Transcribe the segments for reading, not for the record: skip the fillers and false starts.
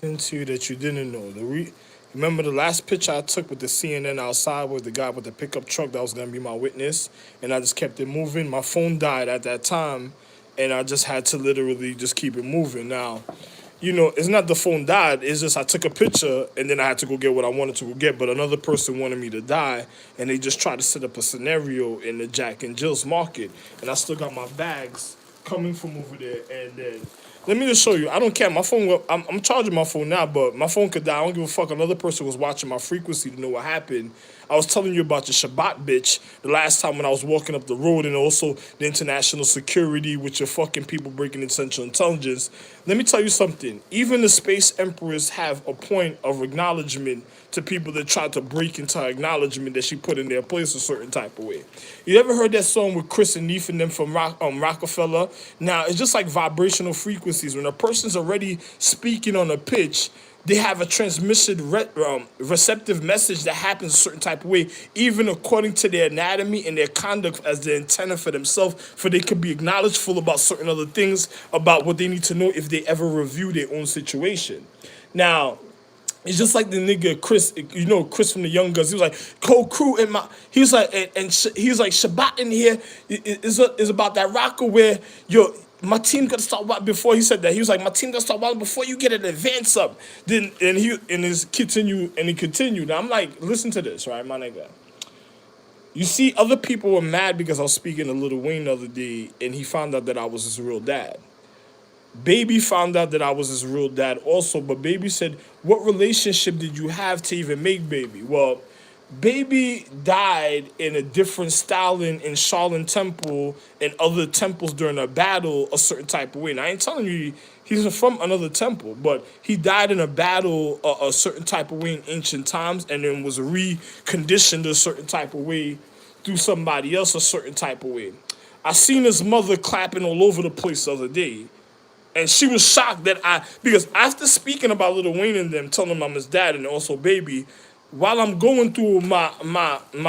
something to you that you didn't know. Remember the last picture I took with the cNN outside with the guy with the pickup truck that was gonna be my witness, and I just kept it moving. My phone died at that time, and I just had to literally just keep it moving. Now, it's not the phone died. It's just I took a picture and then I had to go get what I wanted to go get. But another person wanted me to die, and they just tried to set up a scenario in the Jack and Jill's market, and I still got my bags coming from over there. And then let me just show you. I don't care. My phone. I'm charging my phone now, but my phone could die. I don't give a fuck. Another person was watching my frequency to know what happened. I was telling you about your Shabbat bitch the last time when I was walking up the road, and also the international security with your fucking people breaking into Central Intelligence. Let me tell you something. Even the space emperors have a point of acknowledgement to people that try to break into her acknowledgement that she put in their place a certain type of way. You ever heard that song with Chris and Neef and them from Rockefeller? Now, it's just like vibrational frequencies. When a person's already speaking on a pitch, they have a transmission receptive message that happens a certain type of way, even according to their anatomy and their conduct as the antenna for themselves, for they can be acknowledged full about certain other things about what they need to know if they ever review their own situation. Now, it's just like the nigga Chris, Chris from the Young Guns. He was like, co-crew in my. He was like, he was like, Shabbat in here is about that rocker where my team got to start wild before he said that. He was like, my team got to start wild before you get an advance up. Then and he continued. Now I'm like, listen to this, right, my nigga. You see, other people were mad because I was speaking to Lil Wayne the other day, and he found out that I was his real dad. Baby found out that I was his real dad also, but Baby said, what relationship did you have to even make Baby? Well, Baby died in a different styling in Shaolin Temple and other temples during a battle a certain type of way. And I ain't telling you he's from another temple, but he died in a battle a certain type of way in ancient times and then was reconditioned a certain type of way through somebody else a certain type of way. I seen his mother clapping all over the place the other day. And she was shocked because after speaking about Lil Wayne and them, telling them I'm his dad and also Baby, while I'm going through my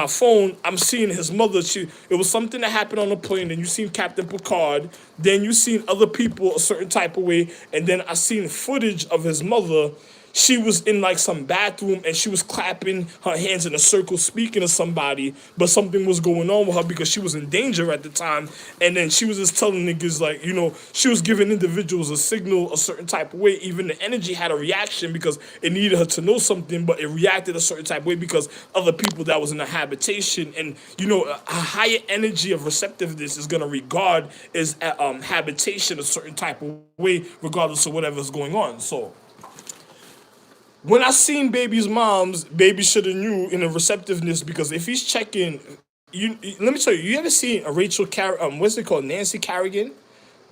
phone, I'm seeing his mother. It was something that happened on the plane, and you seen Captain Picard, then you seen other people a certain type of way, and then I seen footage of his mother. She was in like some bathroom and she was clapping her hands in a circle speaking to somebody, but something was going on with her because she was in danger at the time. And then she was just telling niggas like, she was giving individuals a signal a certain type of way. Even the energy had a reaction because it needed her to know something, but it reacted a certain type of way because other people that was in a habitation. And, a higher energy of receptiveness is going to regard as habitation a certain type of way, regardless of whatever's going on. So when I seen Baby's moms, Baby should have knew in a receptiveness because if he's checking, let me tell you, you ever seen a what's it called, Nancy Kerrigan,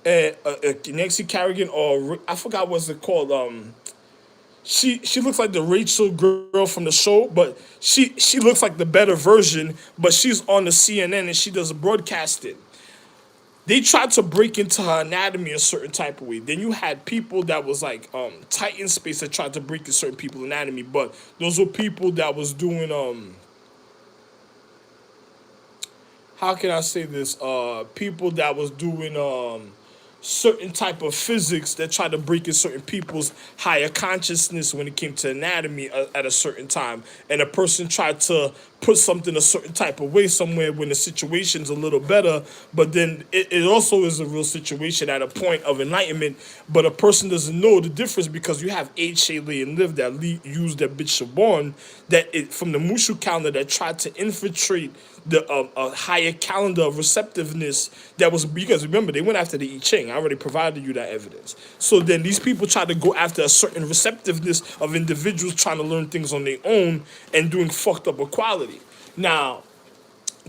Nancy Kerrigan, or I forgot what's it called. She looks like the Rachel girl from the show, but she looks like the better version. But she's on the CNN and she does broadcasting. They tried to break into her anatomy a certain type of way. Then you had people that was like tight in space that tried to break into certain people's anatomy, but those were people that was doing how can I say this? People that was doing certain type of physics that try to break in certain people's higher consciousness when it came to anatomy at a certain time. And a person tried to put something a certain type of way somewhere when the situation's a little better, but then it also is a real situation at a point of enlightenment, but a person doesn't know the difference because you have Age, Shaylee, and Liv that use that bitch Shabon from the Mushu calendar that tried to infiltrate the higher calendar of receptiveness that was, because remember, they went after the I Ching. I already provided you that evidence. So then these people try to go after a certain receptiveness of individuals trying to learn things on their own and doing fucked up equality. Now,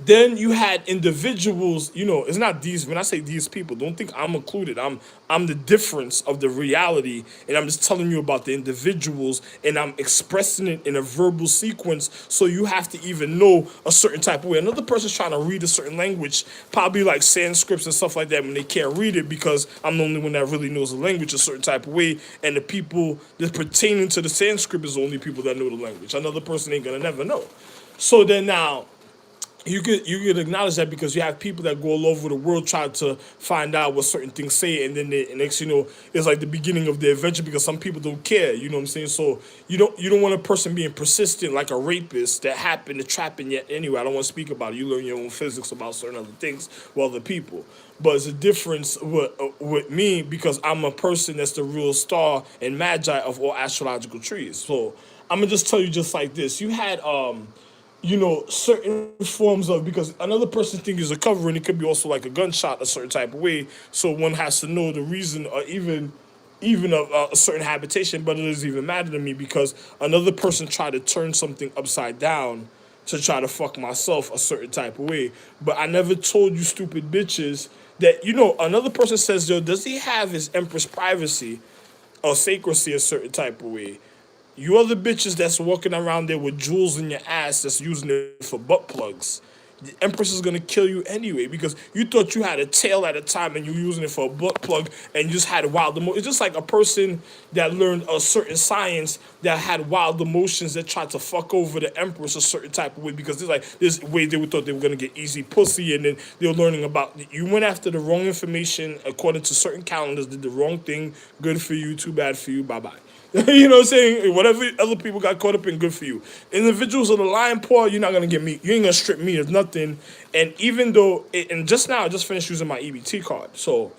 then you had individuals, it's not these, when I say these people, don't think I'm included. I'm the difference of the reality, and I'm just telling you about the individuals, and I'm expressing it in a verbal sequence, so you have to even know a certain type of way. Another person's trying to read a certain language, probably like Sanskrit and stuff like that, when they can't read it because I'm the only one that really knows the language a certain type of way, and the people that pertaining to the Sanskrit is the only people that know the language. Another person ain't gonna never know. So then now, you could acknowledge that because you have people that go all over the world trying to find out what certain things say, and then and next it's like the beginning of the adventure because some people don't care. You know what I'm saying? So you don't want a person being persistent like a rapist that happened to trapping yet anyway. I don't want to speak about it. You learn your own physics about certain other things with other people. But it's a difference with me because I'm a person that's the real star and magi of all astrological trees. So I'm gonna just tell you just like this. You had certain forms of because another person think is a cover and it could be also like a gunshot a certain type of way. So one has to know the reason or even of a certain habitation, but it doesn't even matter to me because another person tried to turn something upside down to try to fuck myself a certain type of way. But I never told you stupid bitches that another person says, yo, does he have his empress privacy or sacrecy a certain type of way? You other bitches that's walking around there with jewels in your ass that's using it for butt plugs. The Empress is gonna kill you anyway because you thought you had a tail at a time and you were using it for a butt plug and you just had wild emotions. It's just like a person that learned a certain science that had wild emotions that tried to fuck over the Empress a certain type of way because there's like this way they thought they were gonna get easy pussy and then they were learning about you went after the wrong information according to certain calendars, did the wrong thing, good for you, too bad for you, bye bye. You know what I'm saying? Whatever other people got caught up in, good for you. Individuals of the lion paw, you're not gonna get me. You ain't gonna strip me of nothing. And even though, and just now, I just finished using my EBT card. So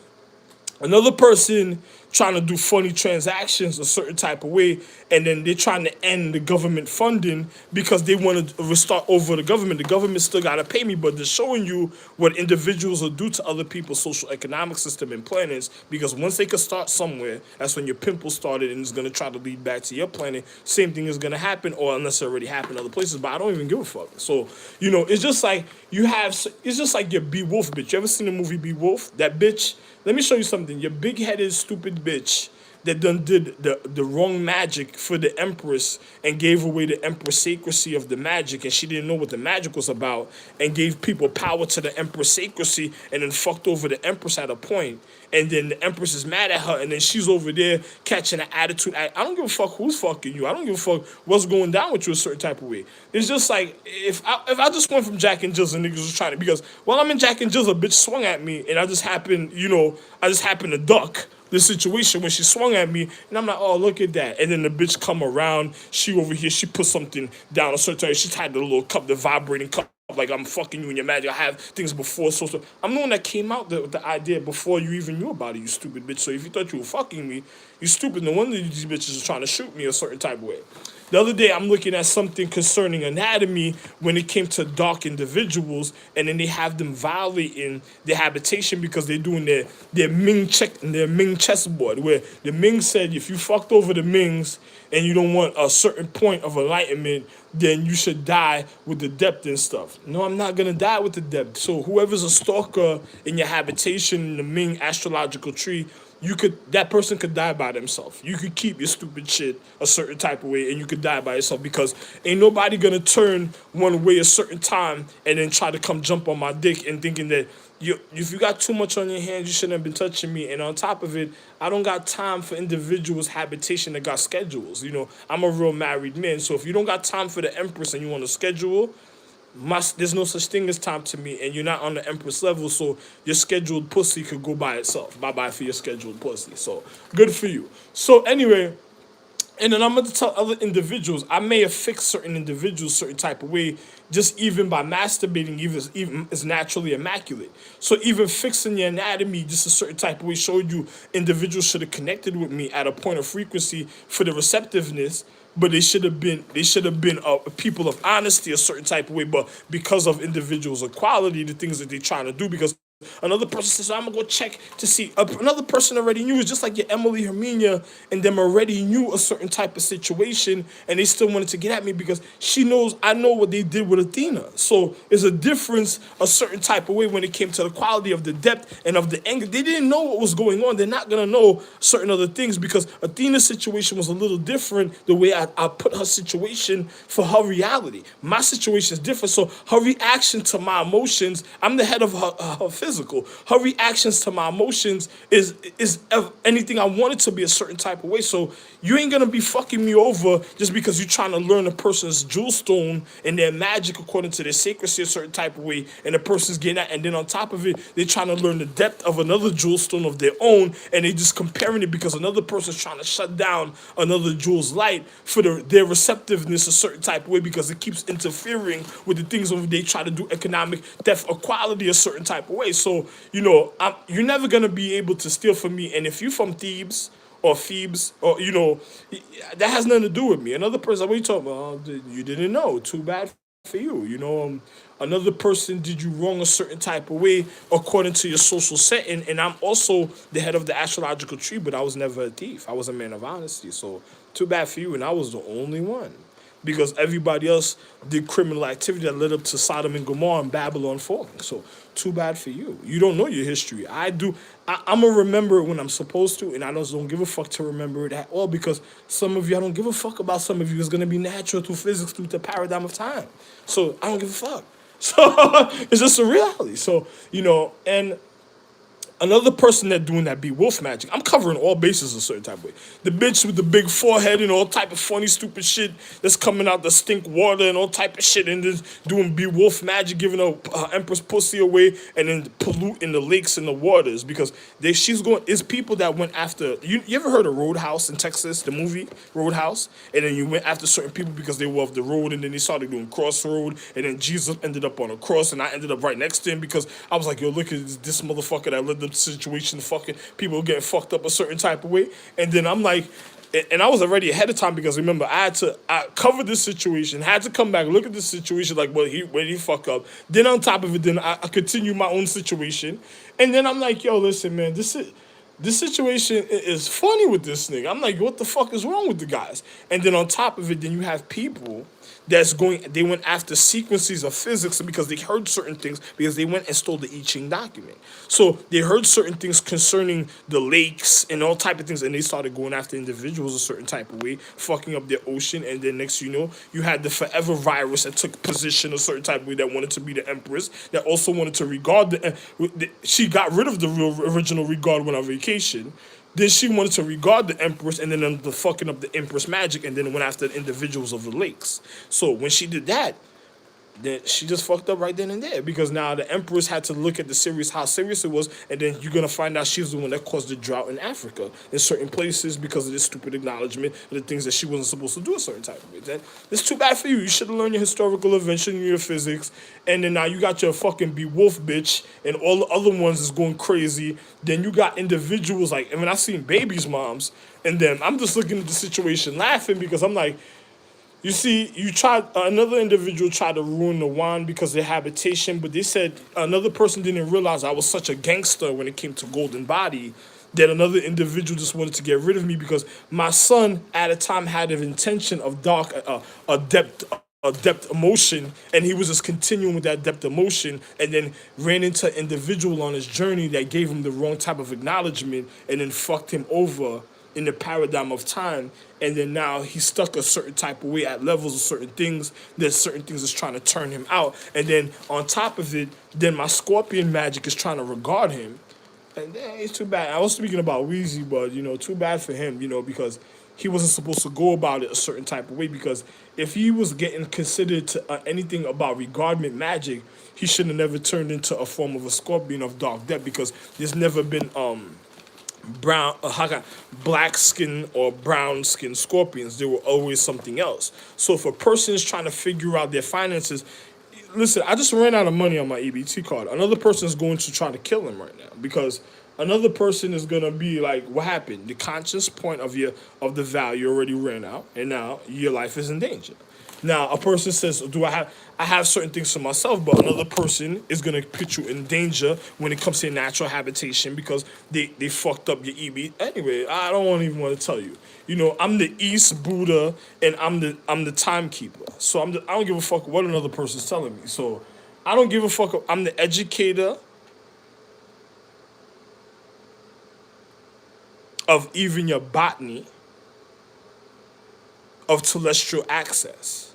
another person trying to do funny transactions a certain type of way, and then they're trying to end the government funding because they want to restart over the government. The government still got to pay me, but they're showing you what individuals will do to other people's social economic system and planets because once they can start somewhere, that's when your pimple started and it's going to try to lead back to your planet. Same thing is going to happen, or unless it already happened other places, but I don't even give a fuck. So, it's just like it's just like your Beowulf bitch. You ever seen the movie Beowulf? That bitch, let me show you something. Your big-headed, stupid bitch that done did the wrong magic for the Empress and gave away the Empress sacrecy of the magic, and she didn't know what the magic was about, and gave people power to the Empress sacrecy, and then fucked over the Empress at a point, and then the Empress is mad at her, and then she's over there catching an attitude. I don't give a fuck who's fucking you. I don't give a fuck what's going down with you a certain type of way. It's just like if I just went from Jack and Jills and niggas was trying to because while I'm in Jack and Jills, a bitch swung at me, and I just happened to duck the situation when she swung at me, and I'm like, oh, look at that. And then the bitch come around, she over here, she put something down a certain way. She tied the little cup, the vibrating cup, like I'm fucking you in your magic. I have things before, so I'm the one that came out with the idea before you even knew about it, you stupid bitch. So if you thought you were fucking me, you stupid. No wonder these bitches are trying to shoot me a certain type of way. The other day, I'm looking at something concerning anatomy when it came to dark individuals, and then they have them violating their habitation because they're doing their Ming chessboard, where the Ming said if you fucked over the Mings and you don't want a certain point of enlightenment, then you should die with the depth and stuff. No, I'm not gonna die with the depth. So whoever's a stalker in your habitation in the Ming astrological tree, that person could die by themselves. You could keep your stupid shit a certain type of way and you could die by yourself because ain't nobody gonna turn one way a certain time and then try to come jump on my dick and thinking that if you got too much on your hands, you shouldn't have been touching me. And on top of it, I don't got time for individuals' habitation that got schedules. I'm a real married man. So if you don't got time for the Empress and you want to schedule, there's no such thing as time to me, and you're not on the Empress level, so your scheduled pussy could go by itself. Bye-bye for your scheduled pussy. So, good for you. So, anyway, and then I'm going to tell other individuals, I may have fixed certain individuals certain type of way, just even by masturbating, even is naturally immaculate. So even fixing your anatomy just a certain type of way showed you individuals should have connected with me at a point of frequency for the receptiveness, but they should have been people of honesty a certain type of way, but because of individuals' equality, the things that they're trying to do, because another person says, I'm going to go check to see. Another person already knew. It's just like your Emily Herminia and them already knew a certain type of situation, and they still wanted to get at me because she knows I know what they did with Athena. So there's a difference a certain type of way when it came to the quality of the depth and of the anger. They didn't know what was going on. They're not going to know certain other things because Athena's situation was a little different the way I put her situation for her reality. My situation is different. So her reaction to my emotions, I'm the head of her physics. physical. Her reactions to my emotions is anything I want it to be a certain type of way. So you ain't gonna be fucking me over just because you're trying to learn a person's jewel stone and their magic according to their sacredcy a certain type of way, and the person's getting that, and then on top of it, they're trying to learn the depth of another jewel stone of their own, and they just comparing it because another person's trying to shut down another jewel's light for their receptiveness a certain type of way because it keeps interfering with the things when they try to do economic depth equality a certain type of way. So, you're never going to be able to steal from me. And if you're from Thebes or Phoebes, or, that has nothing to do with me. Another person, what are you talking about? Oh, you didn't know. Too bad for you. Another person did you wrong a certain type of way according to your social setting. And I'm also the head of the astrological tree, but I was never a thief. I was a man of honesty. So too bad for you. And I was the only one, because everybody else did criminal activity that led up to Sodom and Gomorrah and Babylon falling. So too bad for you. You don't know your history. I do. I'm going to remember it when I'm supposed to, and I just don't give a fuck to remember it at all, because some of you, I don't give a fuck about some of you. It's going to be natural through physics, through the paradigm of time. So I don't give a fuck. So it's just a reality. So, and another person that doing that be wolf magic. I'm covering all bases a certain type of way. The bitch with the big forehead and all type of funny, stupid shit that's coming out the stink water and all type of shit, and then doing be wolf magic, giving a empress pussy away, and then polluting the lakes and the waters because she's going. It's people that went after. You ever heard of Roadhouse in Texas, the movie Roadhouse? And then you went after certain people because they were off the road, and then they started doing crossroad, and then Jesus ended up on a cross, and I ended up right next to him because I was like, yo, look at this motherfucker that lived the situation, fucking people getting fucked up a certain type of way. And then I'm like, and I was already ahead of time because remember, I cover this situation, had to come back, look at this situation, like, well, where did he fuck up? Then on top of it, then I continue my own situation. And then I'm like, yo, listen, man, this situation is funny with this nigga. I'm like, what the fuck is wrong with the guys? And then on top of it, then you have people they went after sequences of physics because they heard certain things because they went and stole the I Ching document. So they heard certain things concerning the lakes and all type of things, and they started going after individuals a certain type of way, fucking up their ocean. And then next, you had the forever virus that took position a certain type of way that wanted to be the empress, that also wanted to regard she got rid of the original regard when on vacation. Then she wanted to regard the empress, and then the fucking up the empress magic, and then went after the individuals of the lakes. So when she did that, then she just fucked up right then and there, because now the empress had to look at how serious it was, and then you're gonna find out she's the one that caused the drought in Africa in certain places because of this stupid acknowledgement of the things that she wasn't supposed to do a certain type of way. Then it's too bad for you. You should have learned your historical events, and your physics, and then now you got your fucking be wolf bitch, and all the other ones is going crazy. Then you got individuals like, I mean, I seen babies' moms, and then I'm just looking at the situation laughing because I'm like, you see, another individual tried to ruin the wand because of their habitation, but they said another person didn't realize I was such a gangster when it came to Golden Body that another individual just wanted to get rid of me because my son at a time had an intention of a depth emotion, and he was just continuing with that depth emotion, and then ran into an individual on his journey that gave him the wrong type of acknowledgement and then fucked him over in the paradigm of time. And then now he's stuck a certain type of way at levels of certain things. There's certain things that's trying to turn him out. And then on top of it, then my scorpion magic is trying to regard him. And it's too bad. I was speaking about Weezy, but, too bad for him, because he wasn't supposed to go about it a certain type of way, because if he was getting considered to anything about regardment magic, he should have never turned into a form of a scorpion of dark depth, because there's never been black skin or brown skin scorpions. They were always something else. So if a person is trying to figure out their finances, listen, I just ran out of money on my EBT card. Another person is going to try to kill him right now, because another person is gonna be like, what happened? The conscious point of the value already ran out, and now your life is in danger. Now, a person says, I have certain things for myself, but another person is going to put you in danger when it comes to your natural habitation because they fucked up your EB. Anyway, I don't even want to tell you. I'm the East Buddha, and I'm the timekeeper. So I don't give a fuck what another person's telling me. So I don't give a fuck. I'm the educator of even your botany of celestial access.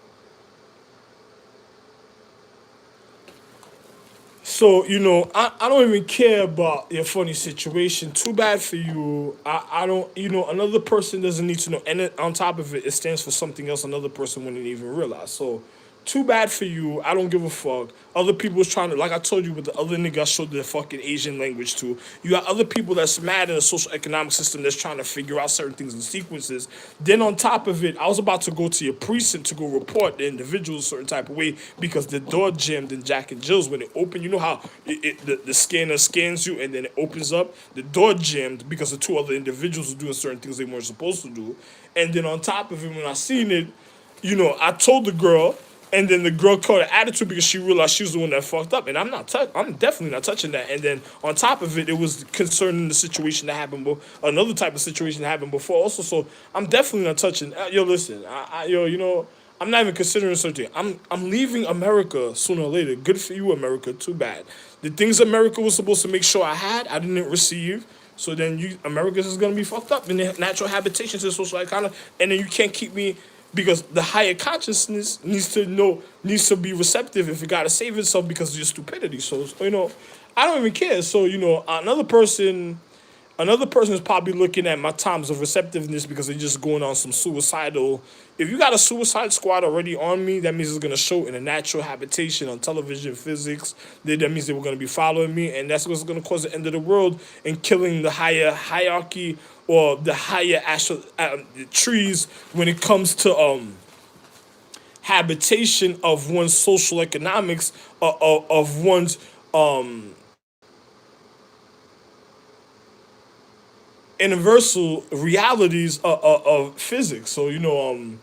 So, I don't even care about your funny situation. Too bad for you. I don't, another person doesn't need to know. And on top of it, it stands for something else another person wouldn't even realize. So, too bad for you. I don't give a fuck. Other people was trying to, like I told you with the other nigga I showed the fucking Asian language to. You got other people that's mad in the social economic system that's trying to figure out certain things in sequences. Then on top of it, I was about to go to your precinct to go report the individual a certain type of way because the door jammed in Jack and Jill's when it opened. You know how the scanner scans you and then it opens up? The door jammed because the two other individuals were doing certain things they weren't supposed to do. And then on top of it, when I seen it, I told the girl, and then the girl caught an attitude because she realized she was the one that fucked up, and I'm definitely not touching that. And then on top of it, it was concerning the situation that happened, another type of situation that happened before also. So I'm definitely not touching. Yo, listen, I'm not even considering something. I'm leaving America sooner or later. Good for you, America. Too bad. The things America was supposed to make sure I had, I didn't receive. So then America's is gonna be fucked up in their natural habitations and social icon, and then you can't keep me because the higher consciousness needs to be receptive if it gotta save itself because of your stupidity. So I don't even care. So another person is probably looking at my times of receptiveness because they're just going on some suicidal. If you got a suicide squad already on me, that means it's gonna show in a natural habitation on television, physics. That means they were gonna be following me, and that's what's gonna cause the end of the world and killing the higher hierarchy or the higher astral trees when it comes to habitation of one's social economics of one's universal realities of physics. So you know,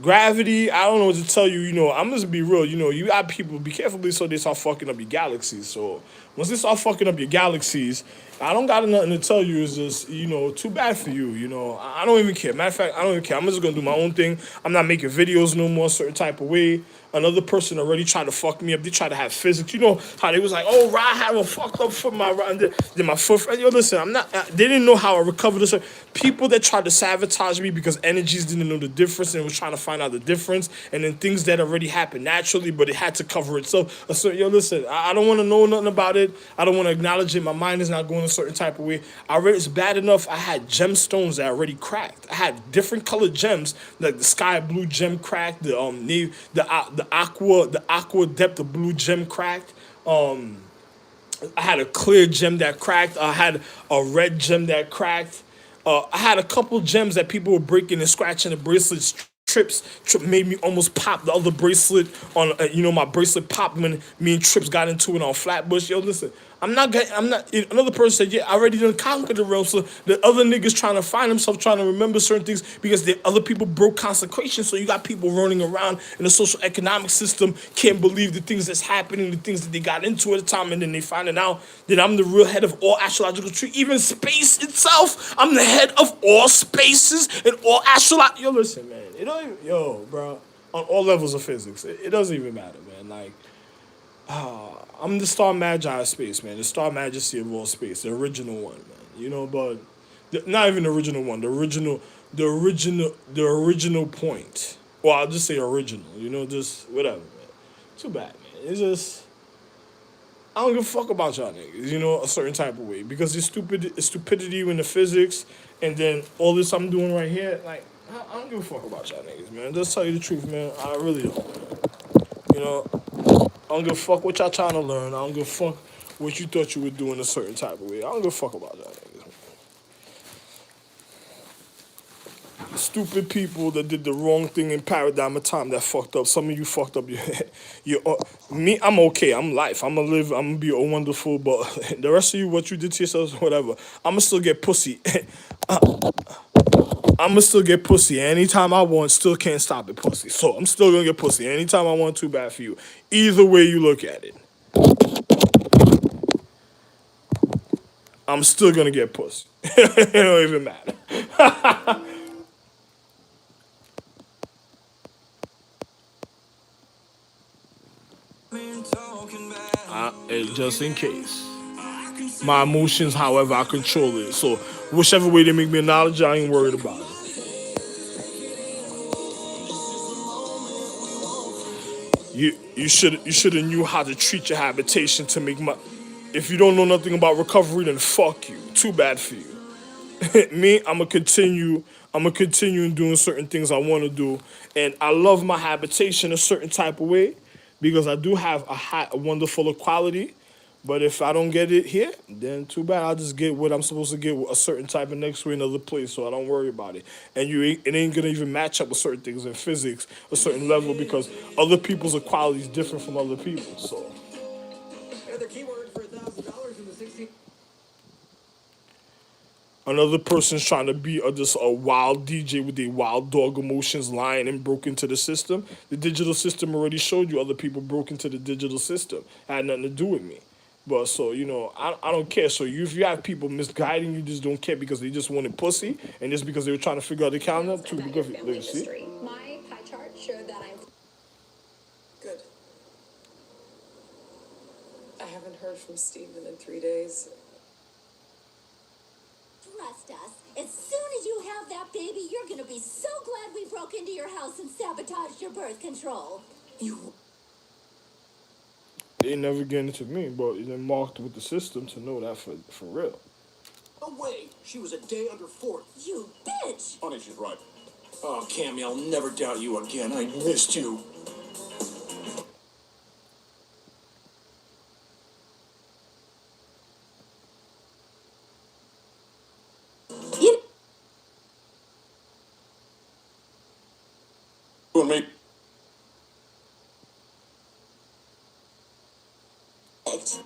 gravity. I don't know what to tell you. I'm just be real. You got people be careful so they start fucking up your galaxies. So once they start fucking up your galaxies, I don't got nothing to tell you. It's just too bad for you. I don't even care. Matter of fact, I don't even care. I'm just gonna do my own thing. I'm not making videos no more. A certain type of way. Another person already tried to fuck me up. They tried to have physics. You know how they was like, "Oh, Rod had a fucked up foot, my Rod." Then my foot. Yo, listen, I'm not. They didn't know how I recovered this. People that tried to sabotage me because energies didn't know the difference and was trying to find out the difference, and then things that already happened naturally, but it had to cover itself. So, yo, listen, I don't want to know nothing about it. I don't want to acknowledge it. My mind is not going a certain type of way. It's bad enough. I had gemstones that already cracked. I had different colored gems, like the sky blue gem cracked, the aqua depth of blue gem cracked. I had a clear gem that cracked. I had a red gem that cracked. I had a couple gems that people were breaking and scratching the bracelets. Trip made me almost pop the other bracelet on. My bracelet popped when me and Trips got into it on Flatbush. Yo, listen, I'm not. Another person said, "Yeah, I already done conquered the realm." So the other niggas trying to find themselves, trying to remember certain things because the other people broke consecration. So you got people running around in the social economic system, can't believe the things that's happening, the things that they got into at the time, and then they finding out that I'm the real head of all astrological tree, even space itself. I'm the head of all spaces and all astrological. Yo, listen, man. It don't even, bro. On all levels of physics, it doesn't even matter, man. Like, I'm the Star Magi of space, man. The Star Majesty of all space, the original one, man. But not even the original one. The original point. Well, I'll just say original. Just whatever, man. Too bad, man. It's just I don't give a fuck about y'all niggas. A certain type of way because it's stupidity in the physics, and then all this I'm doing right here, like. I don't give a fuck about y'all niggas, man. Just tell you the truth, man. I really don't, man. I don't give a fuck what y'all trying to learn. I don't give a fuck what you thought you were doing a certain type of way. I don't give a fuck about y'all niggas, man. Stupid people that did the wrong thing in paradigm of time that fucked up. Some of you fucked up me, I'm okay. I'm life. I'm gonna live. I'm gonna be wonderful. But the rest of you, what you did to yourselves, whatever. I'm gonna still get pussy. I'ma still get pussy anytime I want, still can't stop it, pussy. So I'm still gonna get pussy anytime I want, too bad for you. Either way you look at it. I'm still gonna get pussy. It don't even matter. Just in case. My emotions, however, I control it. So whichever way they make me acknowledge, I ain't worried about it. You should have knew how to treat your habitation to make my. If you don't know nothing about recovery, then fuck you. Too bad for you. Me, I'm gonna continue in doing certain things I want to do, and I love my habitation a certain type of way because I do have a wonderful equality. But if I don't get it here, then too bad. I'll just get what I'm supposed to get with a certain type of next way another place, so I don't worry about it. And it ain't gonna even match up with certain things in physics, a certain level, because other people's equality is different from other people. So. Another keyword for $1,000 in the 16. Another person's trying to be just a wild DJ with their wild dog emotions lying and broke into the system. The digital system already showed you other people broke into the digital system. It had nothing to do with me. But so, I don't care. So if you have people misguiding you, just don't care because they just wanted pussy and just because they were trying to figure out the calendar. Too good. See? My pie chart showed that I'm Good. I haven't heard from Steven in 3 days. Trust us. As soon as you have that baby, you're gonna be so glad we broke into your house and sabotaged your birth control. You. They never get into me, but they're marked with the system to know that for real. No way. She was a day under 40. You bitch! Honey, she's right. Oh, Cammy, I'll never doubt you again. I missed you. You You and me. bitch.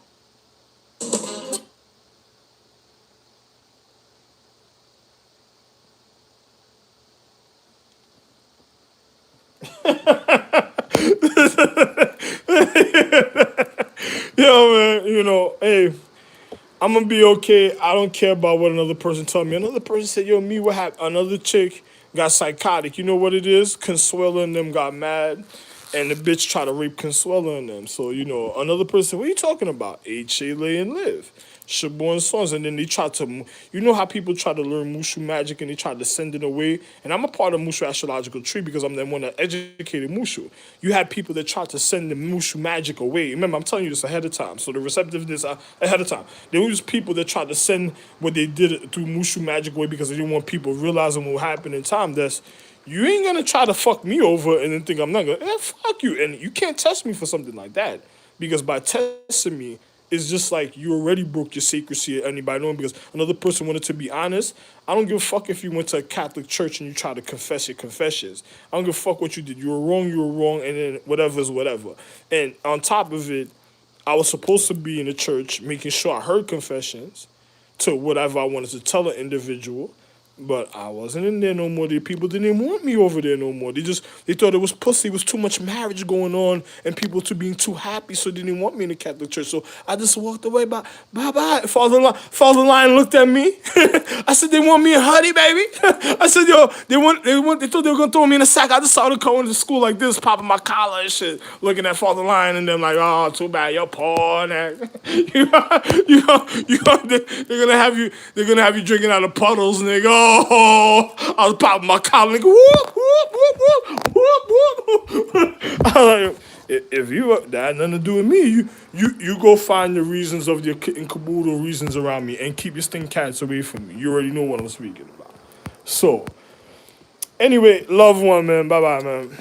Yo, man, hey, I'm gonna be okay. I don't care about what another person told me. Another person said, "Yo, me, what happened?" Another chick got psychotic. You know what it is? Consuela and them got mad, and the bitch tried to rape Consuela and them. So another person, what are you talking about? H.A. Lay and Live, Shaborn Sons, and then they tried to. You know how people try to learn Mushu magic and they tried to send it away. And I'm a part of Mushu astrological tree because I'm the one that educated Mushu. You had people that tried to send the Mushu magic away. Remember, I'm telling you this ahead of time. So the receptiveness ahead of time. There was people that tried to send what they did through Mushu magic away because they didn't want people realizing what happened in time. That's you ain't gonna try to fuck me over and then think I'm not gonna. Fuck you, and you can't test me for something like that because by testing me, it's just like you already broke your secrecy at anybody knowing because another person wanted to be honest. I don't give a fuck if you went to a Catholic church and you try to confess your confessions. I don't give a fuck what you did. You were wrong, and then whatever is whatever. And on top of it, I was supposed to be in the church making sure I heard confessions to whatever I wanted to tell an individual. But I wasn't in there no more. The people didn't want me over there no more. They thought it was pussy. It was too much marriage going on and people being too happy, so they didn't want me in the Catholic church. So I just walked away. Bye bye. Father Lion looked at me. I said they want me in honey, baby. I said yo, they thought they were gonna throw me in a sack. I just saw them going to school like this, popping my collar and shit, looking at Father Lion and them like, oh, too bad, you're poor. They're gonna have you drinking out of puddles, nigga. Oh, I was popping my collar, nigga. Whoop, whoop, whoop, whoop, whoop. I was like, if you that had nothing to do with me, you go find the reasons of your kit and caboodle reasons around me and keep your stink cats away from me. You already know what I'm speaking about. So, anyway, love one, man. Bye bye, man.